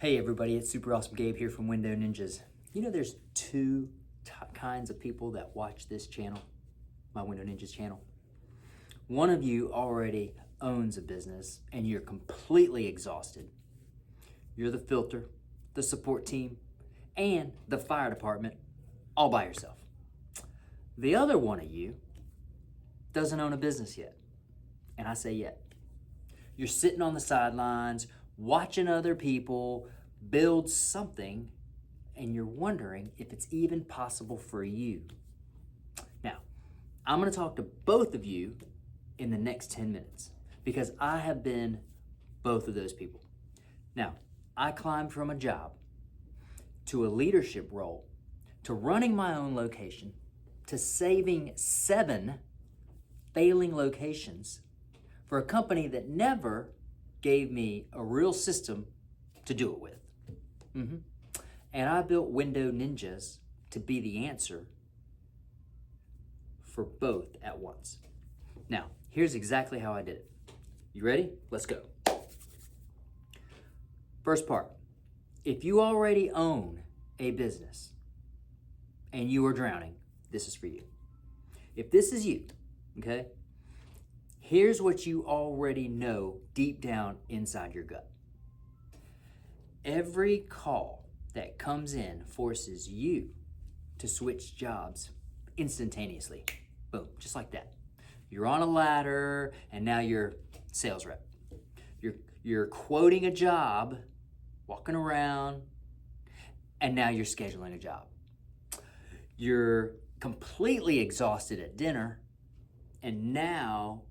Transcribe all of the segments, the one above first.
Hey everybody, it's Super Awesome Gabe here from Window Ninjas. You know there's two kinds of people that watch this channel, my Window Ninjas channel. One of you already owns a business and you're completely exhausted. You're the filter, the support team, and the fire department all by yourself. The other one of you doesn't own a business yet, and I say yet. You're sitting on the sidelines, watching other people build something, and you're wondering if it's even possible for you. Now, I'm going to talk to both of you in the next 10 minutes because I have been both of those people. Now, I climbed from a job to a leadership role to running my own location to saving 7 failing locations for a company that never gave me a real system to do it with. And I built Window Ninjas to be the answer for both at once. Now, here's exactly how I did it. You ready? Let's go. First part, if you already own a business and you are drowning, this is for you. If this is you, okay, here's what you already know deep down inside your gut. Every call that comes in forces you to switch jobs instantaneously. Boom, just like that. You're on a ladder and now you're sales rep. You're quoting a job, walking around, and now you're scheduling a job. You're completely exhausted at dinner, and now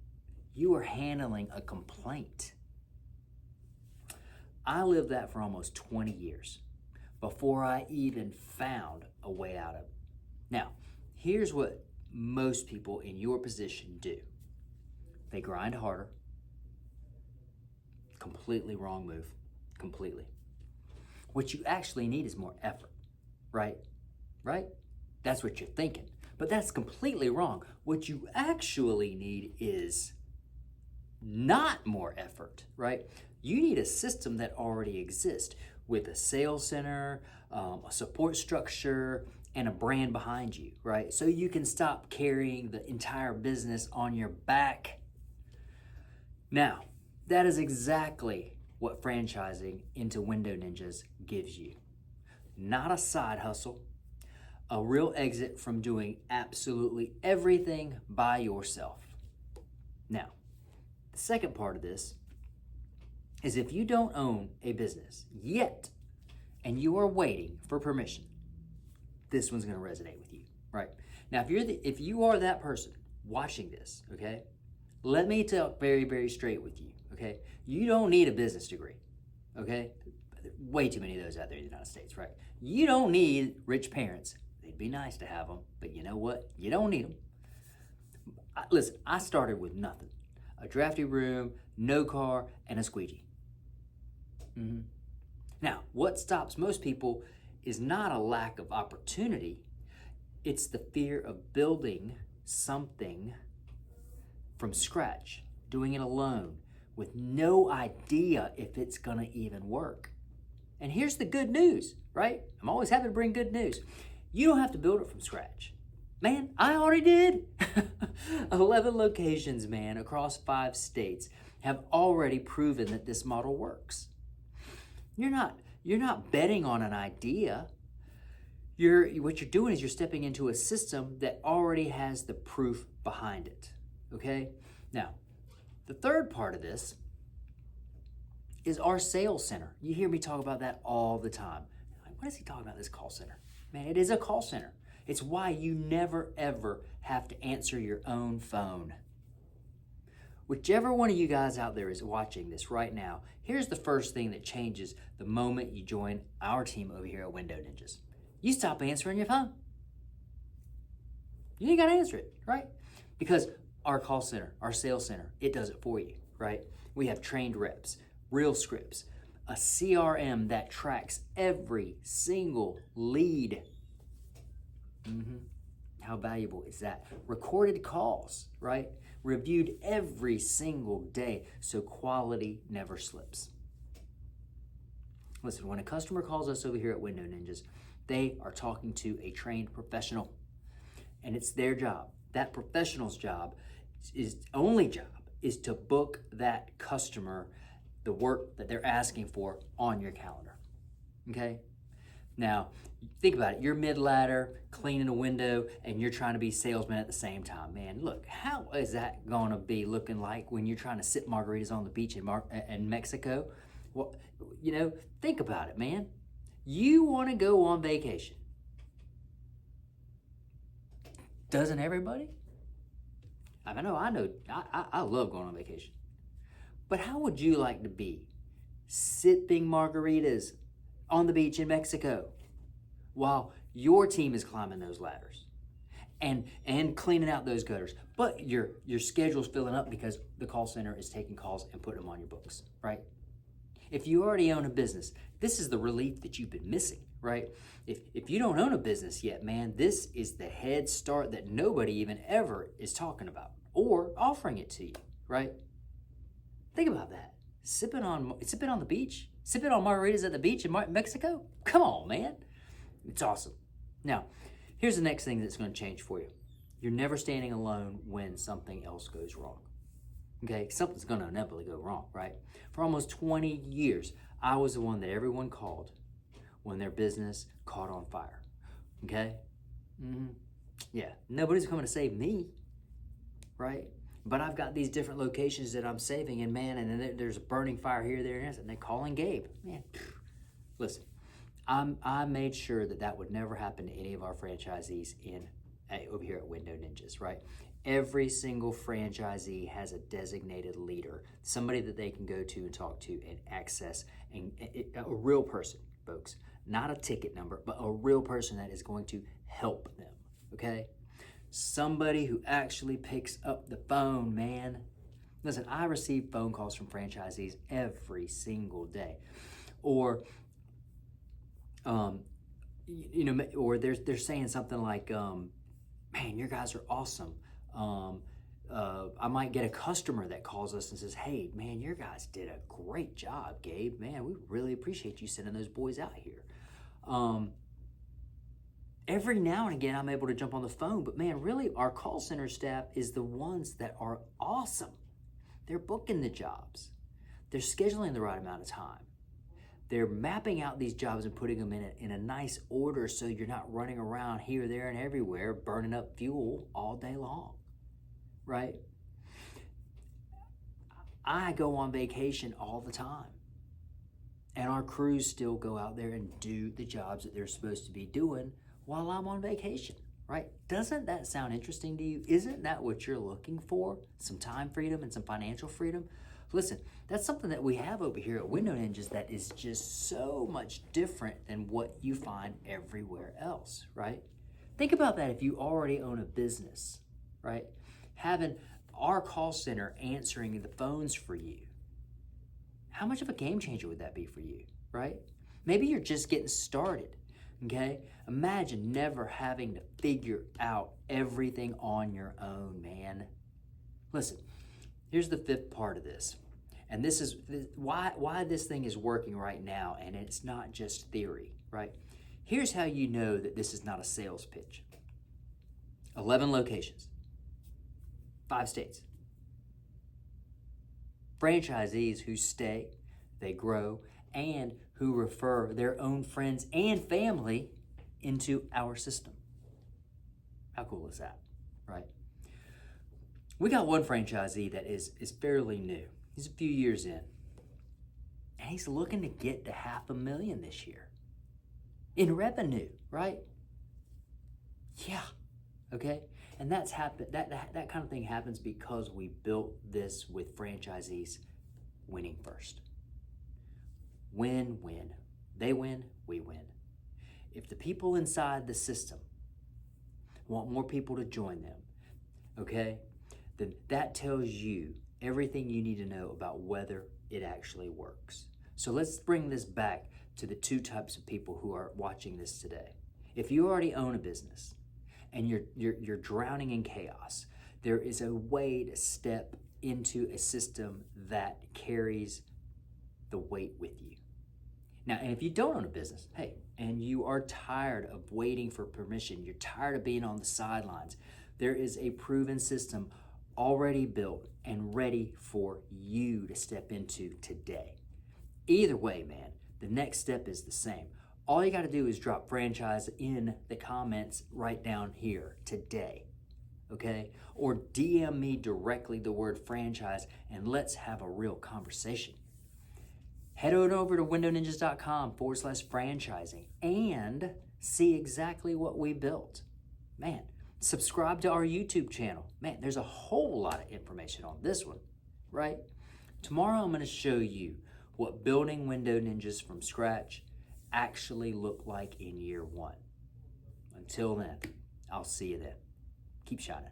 you are handling a complaint. I lived that for almost 20 years before I even found a way out of it. Now, here's what most people in your position do. They grind harder. Completely wrong move. Completely. What you actually need is more effort, right? Right? That's what you're thinking. But that's completely wrong. What you actually need is not more effort, right? You need a system that already exists with a sales center, a support structure, and a brand behind you, right? So you can stop carrying the entire business on your back. Now, that is exactly what franchising into Window Ninjas gives you. Not a side hustle, a real exit from doing absolutely everything by yourself. Now, the second part of this is if you don't own a business yet and you are waiting for permission, this one's going to resonate with you, right? Now, if you are that person watching this, okay, let me talk very, very straight with you, okay? You don't need a business degree, okay? Way too many of those out there in the United States, right? You don't need rich parents. They'd be nice to have them, but you know what? You don't need them. Listen, I started with nothing. A drafty room, no car, and a squeegee. Now, what stops most people is not a lack of opportunity. It's the fear of building something from scratch, doing it alone, with no idea if it's gonna even work. And here's the good news, right? I'm always happy to bring good news. You don't have to build it from scratch. Man, I already did. 11 locations, man, across 5 states have already proven that this model works. You're not betting on an idea. What you're doing is you're stepping into a system that already has the proof behind it, okay? Now, the third part of this is our sales center. You hear me talk about that all the time. What is he talking about, this call center? Man, it is a call center. It's why you never, ever have to answer your own phone. Whichever one of you guys out there is watching this right now, here's the first thing that changes the moment you join our team over here at Window Ninjas. You stop answering your phone. You ain't got to answer it, right? Because our call center, our sales center, it does it for you, right? We have trained reps, real scripts, a CRM that tracks every single lead. How valuable is that? Recorded calls, right? Reviewed every single day so quality never slips. Listen, when a customer calls us over here at Window Ninjas, they are talking to a trained professional, and it's their job. That professional's job is only job is to book that customer the work that they're asking for on your calendar. Okay? Now, think about it. You're mid-ladder, cleaning a window, and you're trying to be salesman at the same time. Man, look, how is that going to be looking like when you're trying to sip margaritas on the beach in Mexico? Well, think about it, man. You want to go on vacation. Doesn't everybody? I know, I love going on vacation. But how would you like to be sipping margaritas on the beach in Mexico while your team is climbing those ladders and cleaning out those gutters, but your schedule's filling up because the call center is taking calls and putting them on your books, right? If you already own a business, this is the relief that you've been missing, right? If you don't own a business yet, man, this is the head start that nobody even ever is talking about or offering it to you, right? Think about that. Sipping on the beach, sipping on margaritas at the beach in Mexico. Come on, man. It's awesome. Now, here's the next thing that's going to change for you. You're never standing alone when something else goes wrong. Okay, something's going to inevitably go wrong, right? For almost 20 years, I was the one that everyone called when their business caught on fire. Okay? Yeah, nobody's coming to save me, right? But I've got these different locations that I'm saving, and man, and then there's a burning fire here, there, and they're calling Gabe. Man, listen, I made sure that would never happen to any of our franchisees over here at Window Ninjas, right? Every single franchisee has a designated leader, somebody that they can go to and talk to and access, a real person, folks, not a ticket number, but a real person that is going to help them, okay? Somebody who actually picks up the phone, man. Listen, I receive phone calls from franchisees every single day. Or, or they're saying something like, man, your guys are awesome. I might get a customer that calls us and says, hey, man, your guys did a great job, Gabe. Man, we really appreciate you sending those boys out here. Every now and again, I'm able to jump on the phone, but man, really, our call center staff is the ones that are awesome. They're booking the jobs. They're scheduling the right amount of time. They're mapping out these jobs and putting them in a nice order so you're not running around here, there, and everywhere burning up fuel all day long, right? I go on vacation all the time, and our crews still go out there and do the jobs that they're supposed to be doing while I'm on vacation, right? Doesn't that sound interesting to you? Isn't that what you're looking for? Some time freedom and some financial freedom? Listen, that's something that we have over here at Window Ninjas that is just so much different than what you find everywhere else, right? Think about that if you already own a business, right? Having our call center answering the phones for you. How much of a game changer would that be for you, right? Maybe you're just getting started, okay? Imagine never having to figure out everything on your own, man. Listen, here's the fifth part of this. And this is why this thing is working right now, and it's not just theory, right? Here's how you know that this is not a sales pitch. 11 locations, 5 states. Franchisees who stay, they grow, and who refer their own friends and family into our system. How cool is that, right? We got one franchisee that is fairly new. He's a few years in. And he's looking to get to $500,000 this year in revenue, right? Yeah, okay? And that's happened. That kind of thing happens because we built this with franchisees winning first. Win-win. They win, we win. If the people inside the system want more people to join them, okay, then that tells you everything you need to know about whether it actually works. So let's bring this back to the 2 types of people who are watching this today. If you already own a business and you're drowning in chaos, there is a way to step into a system that carries the weight with you. Now, and if you don't own a business, hey, and you are tired of waiting for permission, you're tired of being on the sidelines, there is a proven system already built and ready for you to step into today. Either way, man, the next step is the same. All you got to do is drop franchise in the comments right down here today, okay? Or DM me directly the word franchise and let's have a real conversation. Head on over to windowninjas.com/franchising and see exactly what we built. Man, subscribe to our YouTube channel. Man, there's a whole lot of information on this one, right? Tomorrow I'm going to show you what building Window Ninjas from scratch actually look like in year one. Until then, I'll see you then. Keep shining.